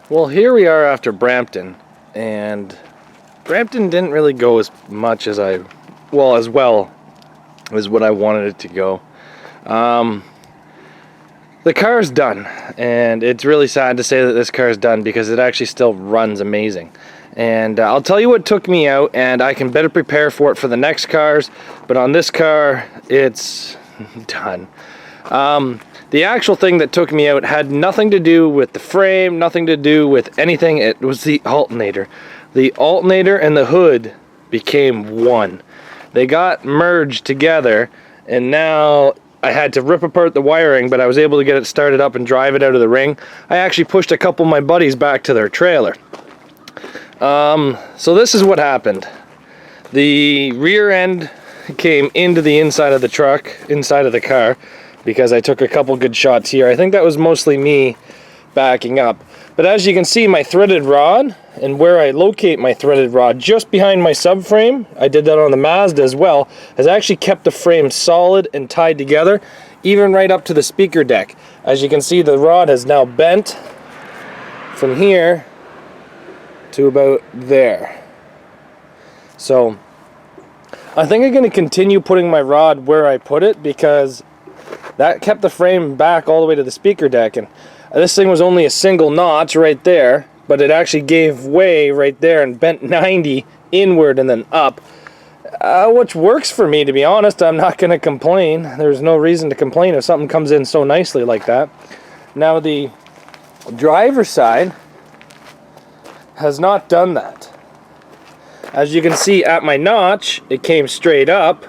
Well, here we are after Brampton, and Brampton didn't really go as much as as well as what I wanted it to go. The car's done, and it's really sad to say that this car is done because it actually still runs amazing. And I'll tell you what took me out, and I can better prepare for it for the next cars, but on this car, it's done. The actual thing that took me out had nothing to do with the frame, nothing to do with anything. It was the alternator. The alternator and the hood became one. They got merged together, and now I had to rip apart the wiring, but I was able to get it started up and drive it out of the ring. I actually pushed a couple of my buddies back to their trailer. So this is what happened. The rear end came into the inside of the truck, inside of the car, because I took a couple good shots here. I think that was mostly me backing up. But as you can see, my threaded rod, and where I locate my threaded rod just behind my subframe, I did that on the Mazda as well, has actually kept the frame solid and tied together, even right up to the speaker deck. As you can see, the rod has now bent from here to about there. So I think I'm going to continue putting my rod where I put it, because that kept the frame back all the way to the speaker deck. And this thing was only a single notch right there, but it actually gave way right there and bent 90 inward and then up, which works for me, to be honest. I'm not going to complain. There's no reason to complain if something comes in so nicely like that. Now the driver's side has not done that. As you can see at my notch, it came straight up,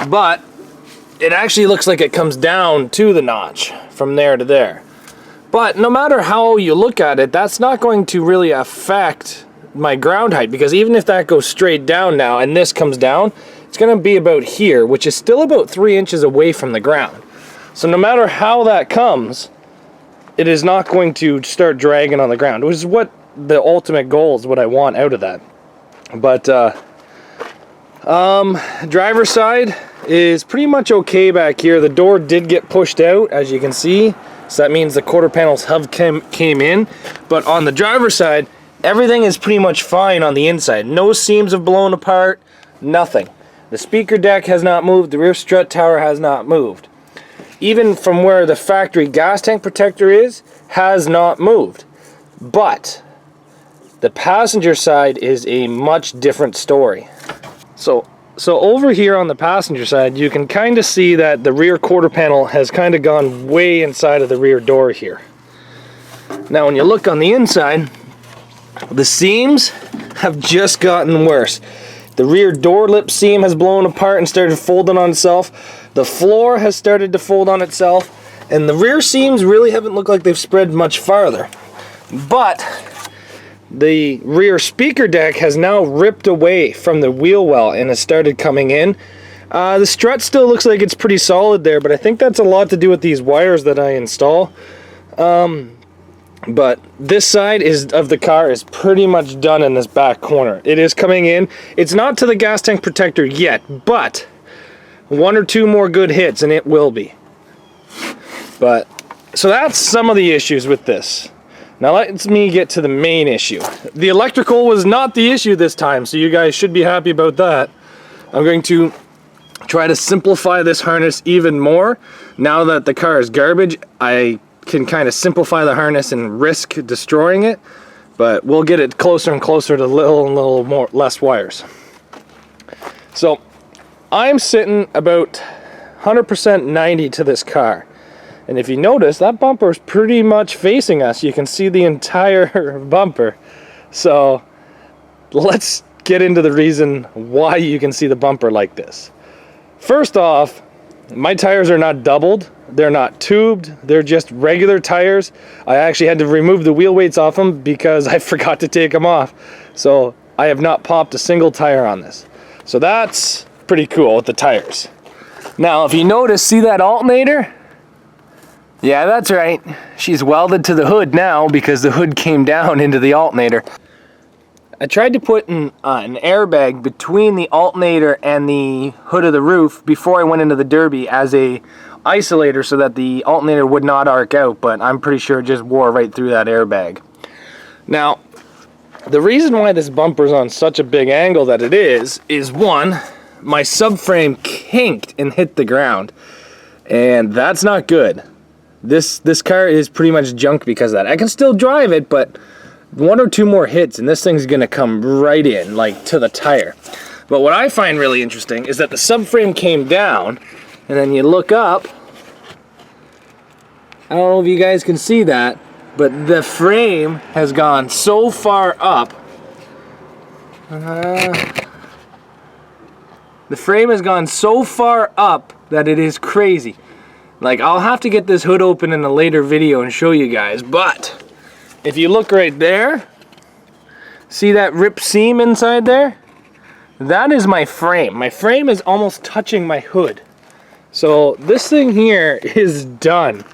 but it actually looks like it comes down to the notch from there to there. But no matter how you look at it, that's not going to really affect my ground height, because even if that goes straight down now and this comes down, it's going to be about here, which is still about 3 inches away from the ground. So no matter how that comes, it is not going to start dragging on the ground, which is what the ultimate goal is, what I want out of that. But driver's side is pretty much okay back here. The door did get pushed out, as you can see, so that means the quarter panels have came in. But on the driver's side, everything is pretty much fine on the inside. No seams have blown apart, nothing. The speaker deck has not moved, the rear strut tower has not moved. Even from where the factory gas tank protector is, has not moved. But the passenger side is a much different story. So over here on the passenger side, you can kind of see that the rear quarter panel has kind of gone way inside of the rear door here. Now when you look on the inside, the seams have just gotten worse. The rear door lip seam has blown apart and started folding on itself. The floor has started to fold on itself, and the rear seams really haven't looked like they've spread much farther. But the rear speaker deck has now ripped away from the wheel well and has started coming in. The strut still looks like it's pretty solid there, but I think that's a lot to do with these wires that I install. But this side of the car is pretty much done in this back corner. It is coming in. It's not to the gas tank protector yet, but 1 or 2 more good hits and it will be. But so that's some of the issues with this. Now let me get to the main issue. The electrical was not the issue this time, so you guys should be happy about that. I'm going to try to simplify this harness even more. Now that the car is garbage, I can kind of simplify the harness and risk destroying it, but we'll get it closer and closer to little less wires. So I'm sitting about 100% 90 to this car. And if you notice, that bumper is pretty much facing us. You can see the entire bumper. So let's get into the reason why you can see the bumper like this. First off, my tires are not doubled. They're not tubed. They're just regular tires. I actually had to remove the wheel weights off them because I forgot to take them off. So I have not popped a single tire on this. So that's pretty cool with the tires. Now, if you notice, see that alternator? Yeah, that's right. She's welded to the hood now because the hood came down into the alternator. I tried to put an airbag between the alternator and the hood of the roof before I went into the Derby as a isolator so that the alternator would not arc out, but I'm pretty sure it just wore right through that airbag. Now, the reason why this bumper's on such a big angle that it is one, my subframe kinked and hit the ground. And that's not good. This car is pretty much junk because of that. I can still drive it, but one or two more hits and this thing's gonna come right in, like to the tire. But what I find really interesting is that the subframe came down, and then you look up. I don't know if you guys can see that, but the frame has gone so far up. The frame has gone so far up that it is crazy. Like, I'll have to get this hood open in a later video and show you guys, but if you look right there, see that ripped seam inside there? That is my frame. My frame is almost touching my hood. So this thing here is done.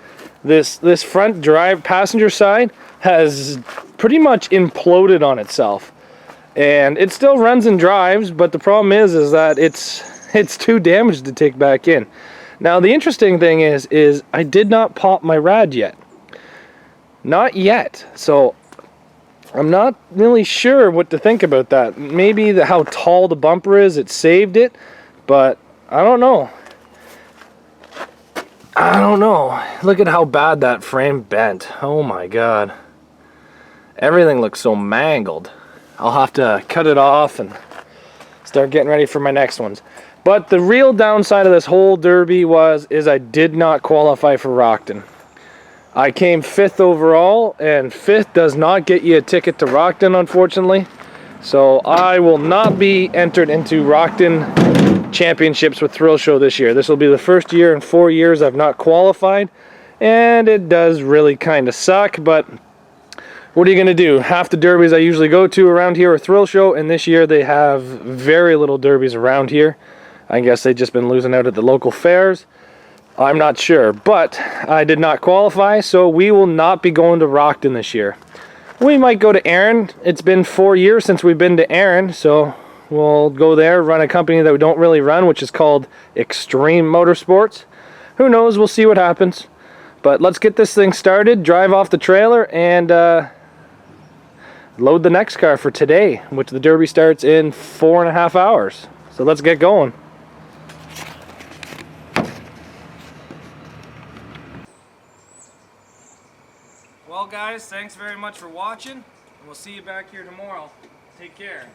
This front passenger side has pretty much imploded on itself. And it still runs and drives, but the problem is that it's too damaged to take back in. Now the interesting thing is I did not pop my rad yet. Not yet. So I'm not really sure what to think about that. Maybe how tall the bumper is, it saved it, but I don't know. I don't know. Look at how bad that frame bent. Oh my god. Everything looks so mangled. I'll have to cut it off and start getting ready for my next ones. But the real downside of this whole derby is I did not qualify for Rockton. I came 5th overall, and 5th does not get you a ticket to Rockton, unfortunately. So I will not be entered into Rockton championships with Thrill Show this year. This will be the first year in 4 years I've not qualified, and it does really kind of suck, but what are you going to do? Half the derbies I usually go to around here are Thrill Show, and this year they have very little derbies around here. I guess they've just been losing out at the local fairs. I'm not sure, but I did not qualify, so we will not be going to Rockton this year. We might go to Erin. It's been 4 years since we've been to Erin, so we'll go there, run a company that we don't really run, which is called Extreme Motorsports. Who knows? We'll see what happens. But let's get this thing started, drive off the trailer, and load the next car for today, which the derby starts in 4.5 hours. So let's get going. Well guys, thanks very much for watching, and we'll see you back here tomorrow. Take care.